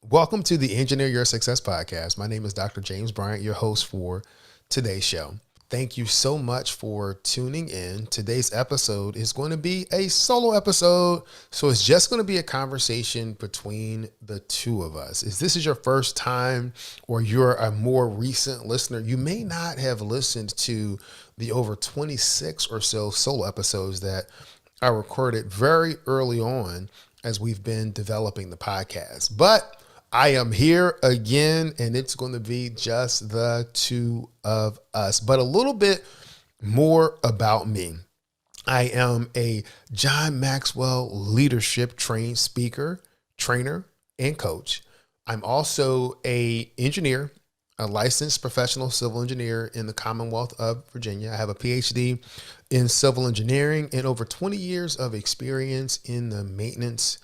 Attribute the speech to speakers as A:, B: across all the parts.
A: Welcome to the Engineer Your Success podcast. My name is Dr. James Bryant, your host for today's show. Thank you so much for tuning in. Today's episode is going to be a solo episode, so it's just going to be a conversation between the two of us. If this is your first time or you're a more recent listener, you may not have listened to the over 26 or so solo episodes that I recorded very early on as we've been developing the podcast. But I am here again, and it's going to be just the two of us, but a little bit more about me. I am a John Maxwell leadership trained speaker, trainer, and coach. I'm also an engineer, a licensed professional civil engineer in the Commonwealth of Virginia. I have a PhD in civil engineering and over 20 years of experience in the maintenance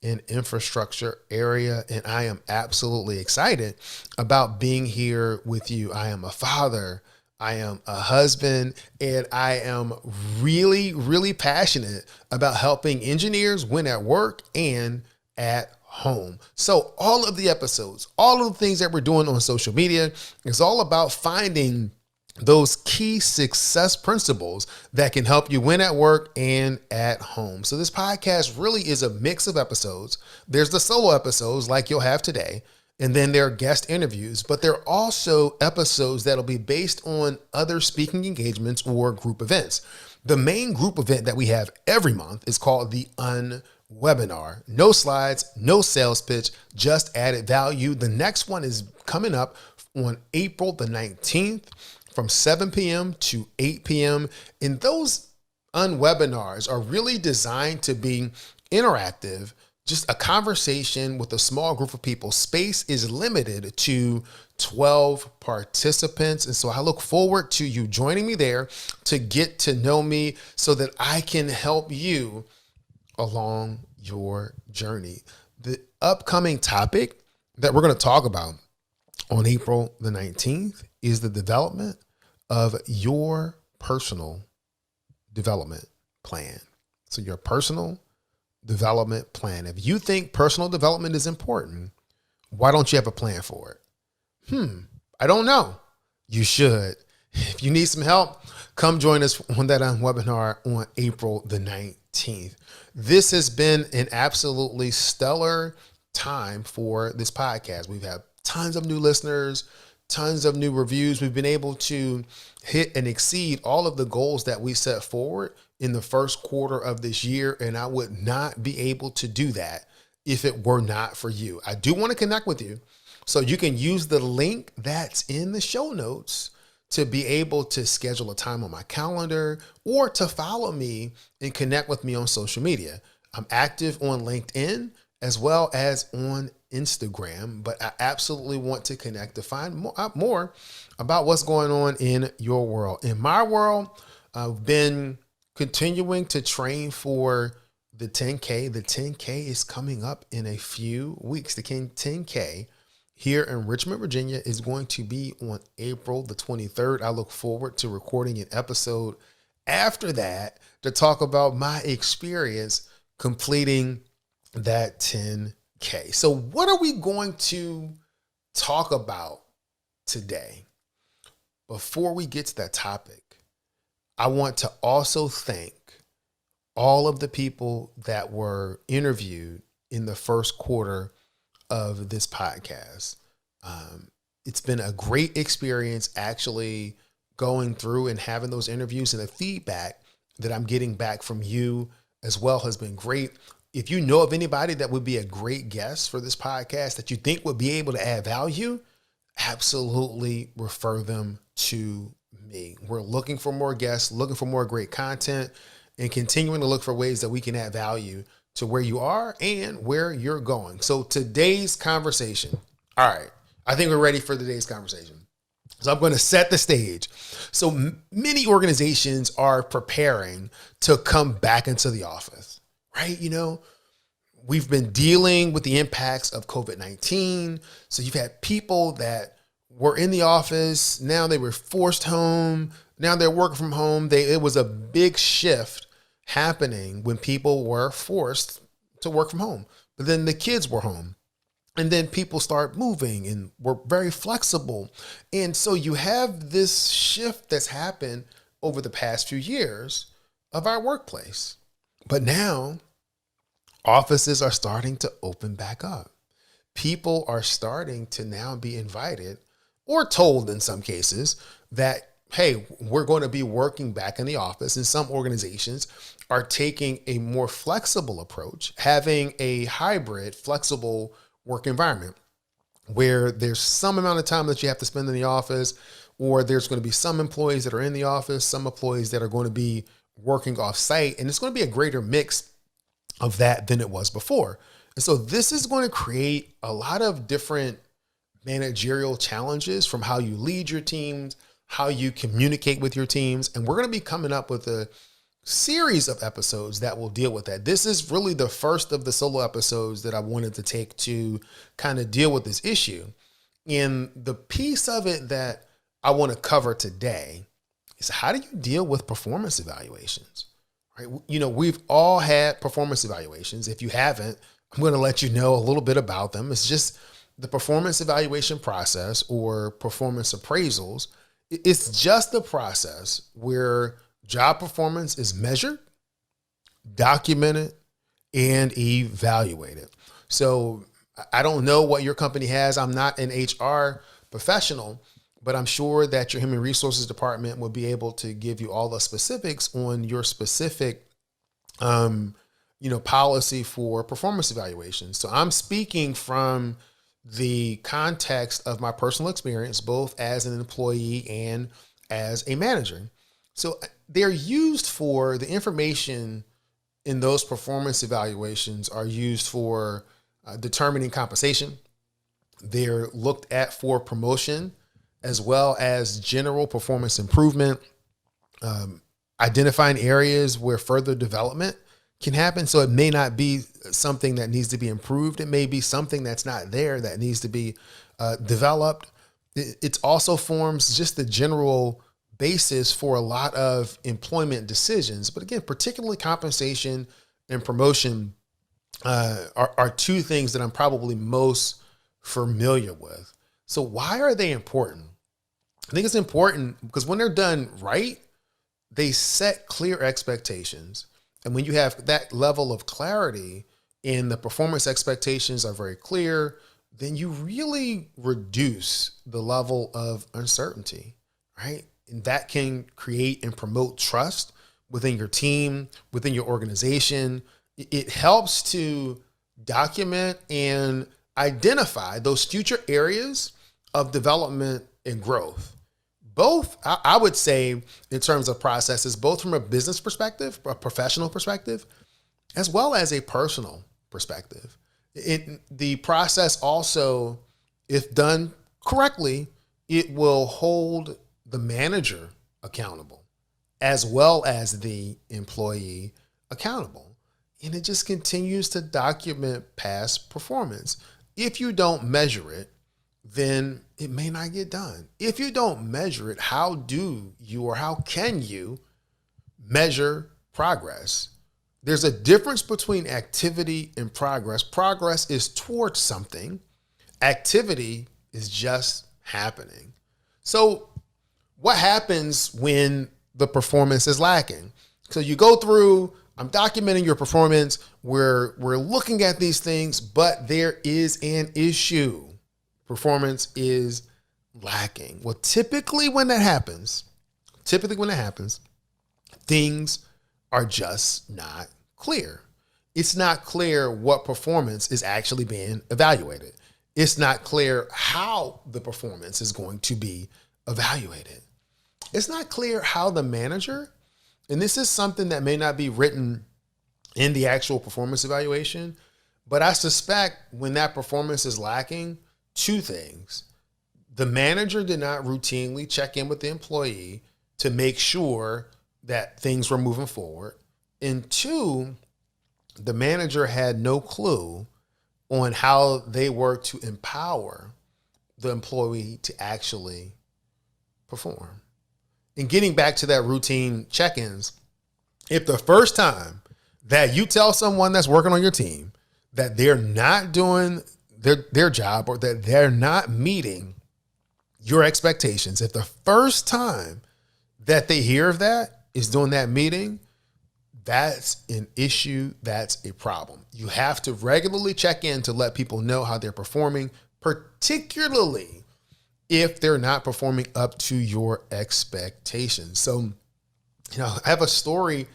A: and infrastructure area. And I am absolutely excited about being here with you. I am a father, I am a husband, and I am really, really passionate about helping engineers win at work and at home. So all of the episodes, all of the things that we're doing on social media is all about finding those key success principles that can help you win at work and at home. So this podcast really is a mix of episodes. There's the solo episodes like you'll have today, and then there are guest interviews, but there are also episodes that'll be based on other speaking engagements or group events. The main group event that we have every month is called the unWebinar. No slides, no sales pitch, just added value. The next one is coming up on April the 19th. From 7 p.m. to 8 p.m. And those unwebinars are really designed to be interactive, just a conversation with a small group of people. Space is limited to 12 participants. And so I look forward to you joining me there to get to know me so that I can help you along your journey. The upcoming topic that we're going to talk about on April the 19th is the development of your personal development plan. So your personal development plan. If you think personal development is important, why don't you have a plan for it? I don't know. You should. If you need some help, come join us on that webinar on April the 19th. This has been an absolutely stellar time for this podcast. We've had tons of new listeners, tons of new reviews. We've been able to hit and exceed all of the goals that we set forward in the first quarter of this year. And I would not be able to do that if it were not for you. I do want to connect with you. So you can use the link that's in the show notes to be able to schedule a time on my calendar or to follow me and connect with me on social media. I'm active on LinkedIn as well as on Instagram, but I absolutely want to connect to find more about what's going on in your world. In my world, I've been continuing to train for the 10K. The 10K is coming up in a few weeks. The 10K here in Richmond, Virginia is going to be on April the 23rd. I look forward to recording an episode after that to talk about my experience completing that 10K. So what are we going to talk about today? Before we get to that topic, I want to also thank all of the people that were interviewed in the first quarter of this podcast. It's been a great experience actually going through and having those interviews, and the feedback that I'm getting back from you as well has been great. If you know of anybody that would be a great guest for this podcast that you think would be able to add value, absolutely refer them to me. We're looking for more guests, looking for more great content, and continuing to look for ways that we can add value to where you are and where you're going. So today's conversation. All right. I think we're ready for today's conversation. So I'm going to set the stage. So many organizations are preparing to come back into the office, right? You know, we've been dealing with the impacts of COVID-19. So you've had people that were in the office. Now they were forced home. Now they're working from home. It was a big shift happening when people were forced to work from home. But then the kids were home. And then people start moving and we're very flexible. And so you have this shift that's happened over the past few years of our workplace. But now offices are starting to open back up. People are starting to now be invited or told in some cases that, hey, we're going to be working back in the office. And some organizations are taking a more flexible approach, having a hybrid, flexible work environment where there's some amount of time that you have to spend in the office, or there's going to be some employees that are in the office, some employees that are going to be working off site. And it's going to be a greater mix of that than it was before. And so this is going to create a lot of different managerial challenges from how you lead your teams, how you communicate with your teams. And we're going to be coming up with a series of episodes that will deal with that. This is really the first of the solo episodes that I wanted to take to kind of deal with this issue. And the piece of it that I want to cover today is, how do you deal with performance evaluations? Right? You know, we've all had performance evaluations. If you haven't, I'm going to let you know a little bit about them. It's just the performance evaluation process, or performance appraisals. It's just the process where job performance is measured, documented, and evaluated. So I don't know what your company has. I'm not an HR professional, but I'm sure that your human resources department will be able to give you all the specifics on your specific, policy for performance evaluation. So I'm speaking from the context of my personal experience, both as an employee and as a manager. So they're used for, the information in those performance evaluations are used for determining compensation. They're looked at for promotion, as well as general performance improvement, identifying areas where further development can happen. So it may not be something that needs to be improved. It may be something that's not there that needs to be developed. It also forms just the general basis for a lot of employment decisions. But again, particularly compensation and promotion are two things that I'm probably most familiar with. So why are they important? I think it's important because when they're done right, they set clear expectations. And when you have that level of clarity and the performance expectations are very clear, then you really reduce the level of uncertainty, right? And that can create and promote trust within your team, within your organization. It helps to document and identify those future areas of development and growth. Both, I would say, in terms of processes, both from a business perspective, a professional perspective, as well as a personal perspective. The process also, if done correctly, it will hold the manager accountable as well as the employee accountable. And it just continues to document past performance. If you don't measure it, then it may not get done. If you don't measure it, how do you, or how can you measure progress? There's a difference between activity and progress. Progress is towards something. Activity is just happening. So what happens when the performance is lacking? So you go through, I'm documenting your performance. We're looking at these things, but there is an issue. Performance is lacking. Well, typically when that happens, things are just not clear. It's not clear what performance is actually being evaluated. It's not clear how the performance is going to be evaluated. It's not clear how the manager, and this is something that may not be written in the actual performance evaluation, but I suspect when that performance is lacking, two things. The manager did not routinely check in with the employee to make sure that things were moving forward. And two, the manager had no clue on how they were to empower the employee to actually perform. And getting back to that routine check-ins, if the first time that you tell someone that's working on your team that they're not doing their job, or that they're not meeting your expectations, if the first time that they hear of that is during that meeting, that's an issue. That's a problem. You have to regularly check in to let people know how they're performing, particularly if they're not performing up to your expectations. So, I have a story,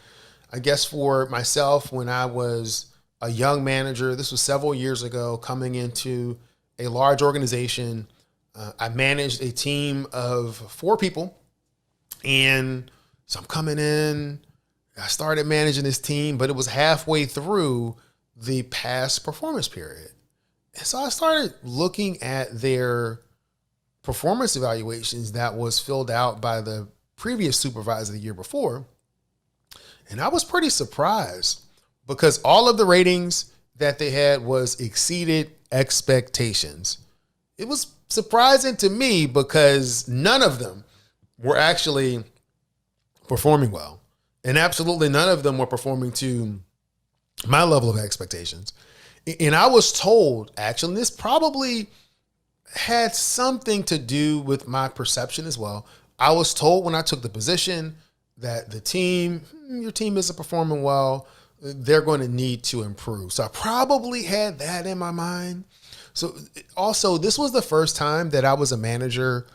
A: I guess, for myself when I was a young manager. This was several years ago, coming into a large organization. I managed a team of 4 people. And so I'm coming in, I started managing this team, but it was halfway through the past performance period. And so I started looking at their performance evaluations that was filled out by the previous supervisor the year before. And I was pretty surprised because all of the ratings that they had was exceeded expectations. It was surprising to me because none of them were actually performing well. And absolutely none of them were performing to my level of expectations. And I was told, actually, this probably had something to do with my perception as well. I was told when I took the position that your team isn't performing well. They're going to need to improve. So I probably had that in my mind. So also, this was the first time that I was a manager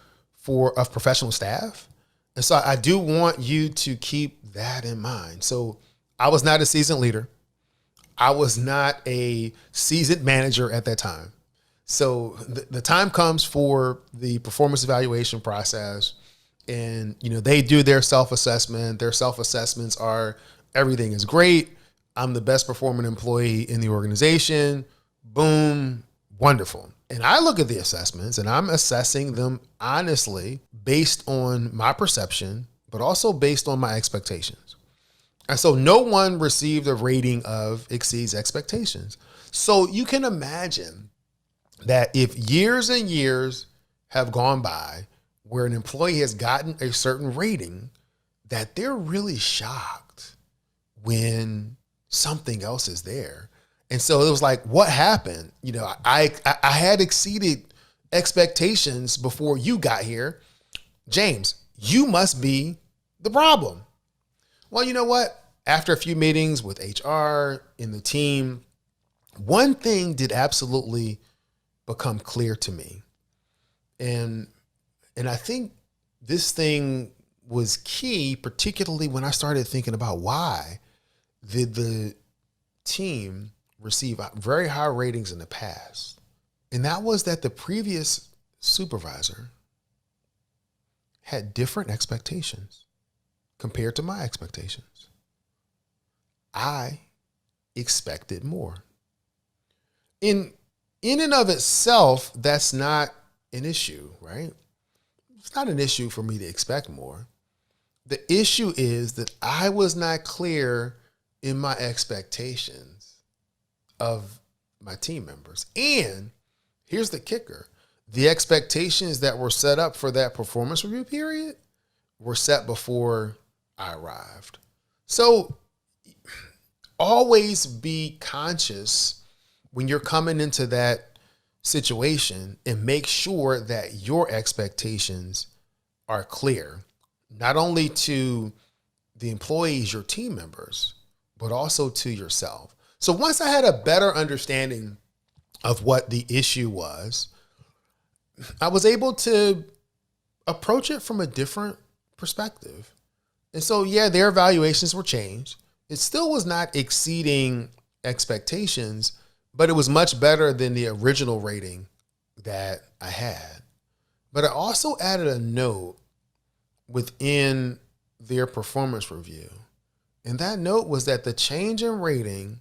A: of professional staff. And so I do want you to keep that in mind. So I was not a seasoned leader. I was not a seasoned manager at that time. So the time comes for the performance evaluation process, and they do their self-assessment. Their self-assessments are, everything is great. I'm the best performing employee in the organization. Boom, wonderful. And I look at the assessments and I'm assessing them honestly based on my perception, but also based on my expectations. And so no one received a rating of exceeds expectations. So you can imagine that if years and years have gone by where an employee has gotten a certain rating, that they're really shocked when something else is there. And so it was like, what happened? I had exceeded expectations before you got here. James, you must be the problem. Well, you know what? After a few meetings with HR and the team, one thing did absolutely become clear to me. And I think this thing was key, particularly when I started thinking about why did the team receive very high ratings in the past. And that was that the previous supervisor had different expectations compared to my expectations. I expected more. In and of itself, that's not an issue, right? It's not an issue for me to expect more. The issue is that I was not clear in my expectations of my team members. And here's the kicker. The expectations that were set up for that performance review period were set before I arrived. So always be conscious when you're coming into that situation and make sure that your expectations are clear, not only to the employees, your team members, but also to yourself. So once I had a better understanding of what the issue was, I was able to approach it from a different perspective. And so, yeah, their evaluations were changed. It still was not exceeding expectations, but it was much better than the original rating that I had. But I also added a note within their performance review. And that note was that the change in rating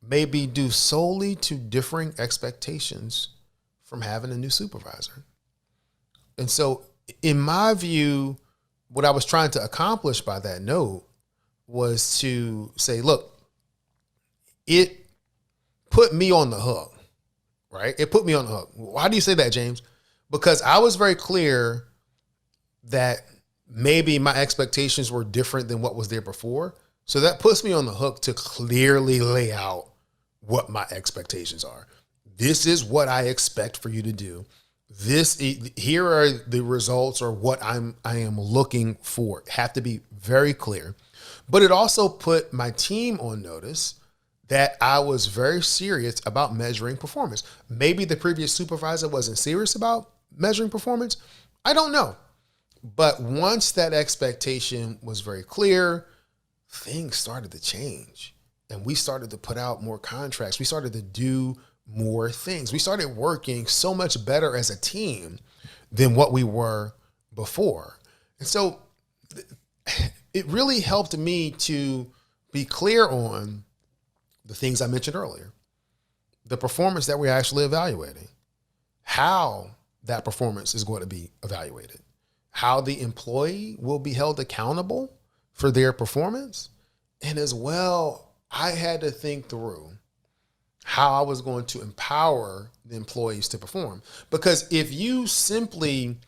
A: may be due solely to differing expectations from having a new supervisor. And so in my view, what I was trying to accomplish by that note was to say, look, it put me on the hook, right? It put me on the hook. Why do you say that, James? Because I was very clear that maybe my expectations were different than what was there before. So that puts me on the hook to clearly lay out what my expectations are. This is what I expect for you to do. Here are the results or what I am looking for. Have to be very clear. But it also put my team on notice that I was very serious about measuring performance. Maybe the previous supervisor wasn't serious about measuring performance. I don't know. But once that expectation was very clear, things started to change. And we started to put out more contracts. We started to do more things. We started working so much better as a team than what we were before. And so it really helped me to be clear on the things I mentioned earlier, the performance that we're actually evaluating, how that performance is going to be evaluated, how the employee will be held accountable for their performance. And as well, I had to think through how I was going to empower the employees to perform. Because if you simply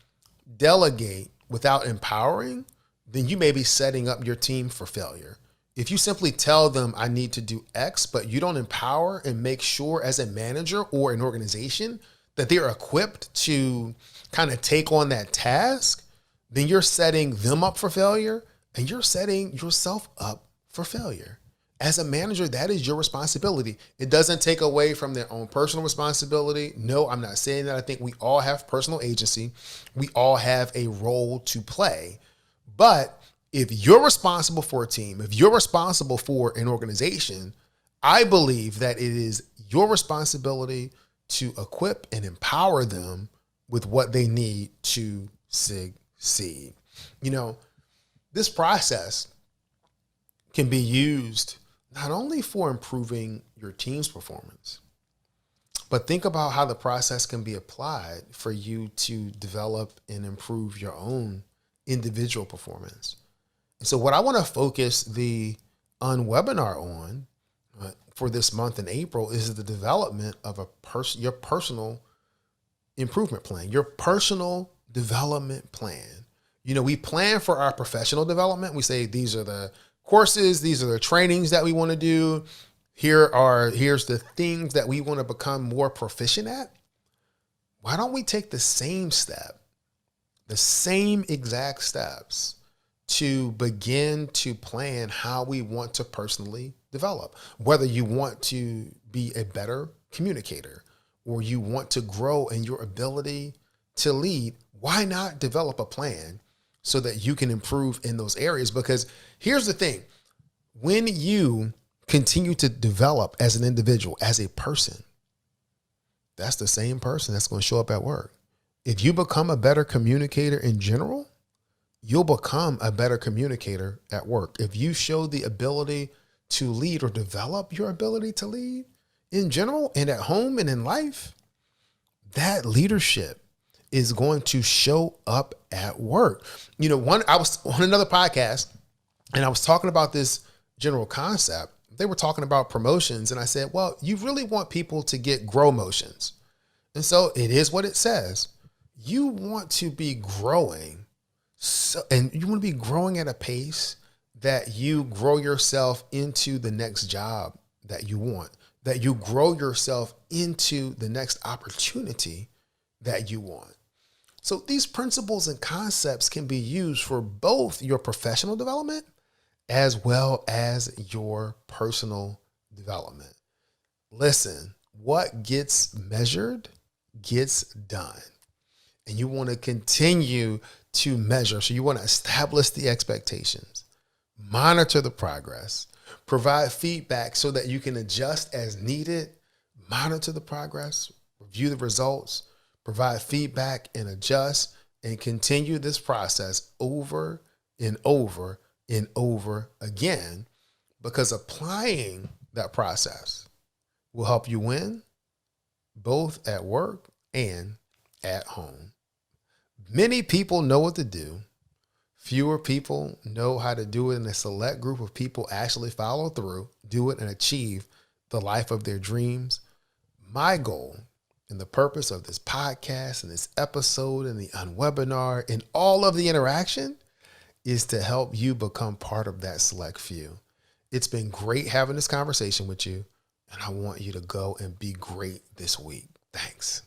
A: delegate without empowering, then you may be setting up your team for failure. If you simply tell them I need to do X, but you don't empower and make sure as a manager or an organization that they're equipped to kind of take on that task, then you're setting them up for failure and you're setting yourself up for failure. As a manager, that is your responsibility. It doesn't take away from their own personal responsibility. No, I'm not saying that. I think we all have personal agency. We all have a role to play. But if you're responsible for a team, if you're responsible for an organization, I believe that it is your responsibility to equip and empower them with what they need to succeed. You know, this process can be used not only for improving your team's performance, but think about how the process can be applied for you to develop and improve your own individual performance. And so what I want to focus the unWebinar on for this month in April is the development of your personal improvement plan, your personal development plan. You know, we plan for our professional development. We say these are the courses, these are the trainings that we want to do. Here's the things that we want to become more proficient at. Why don't we take the same exact steps to begin to plan how we want to personally develop? Whether you want to be a better communicator or you want to grow in your ability to lead, why not develop a plan so that you can improve in those areas? Because here's the thing, when you continue to develop as an individual, as a person, that's the same person that's going to show up at work. If you become a better communicator in general, you'll become a better communicator at work. If you show the ability to lead or develop your ability to lead in general and at home and in life, that leadership is going to show up at work. You know, I was on another podcast and I was talking about this general concept. They were talking about promotions and I said, well, you really want people to get grow motions. And so it is what it says. You want to be growing. And you want to be growing at a pace that you grow yourself into the next job that you want, that you grow yourself into the next opportunity that you want. So these principles and concepts can be used for both your professional development as well as your personal development. Listen, what gets measured gets done. And you want to continue to measure. So you want to establish the expectations, monitor the progress, provide feedback so that you can adjust as needed, monitor the progress, review the results, provide feedback and adjust, and continue this process over and over and over again, because applying that process will help you win both at work and at home. Many people know what to do. Fewer people know how to do it, and a select group of people actually follow through, do it, and achieve the life of their dreams. My goal and the purpose of this podcast and this episode and the unWebinar and all of the interaction is to help you become part of that select few. It's been great having this conversation with you. And I want you to go and be great this week. Thanks.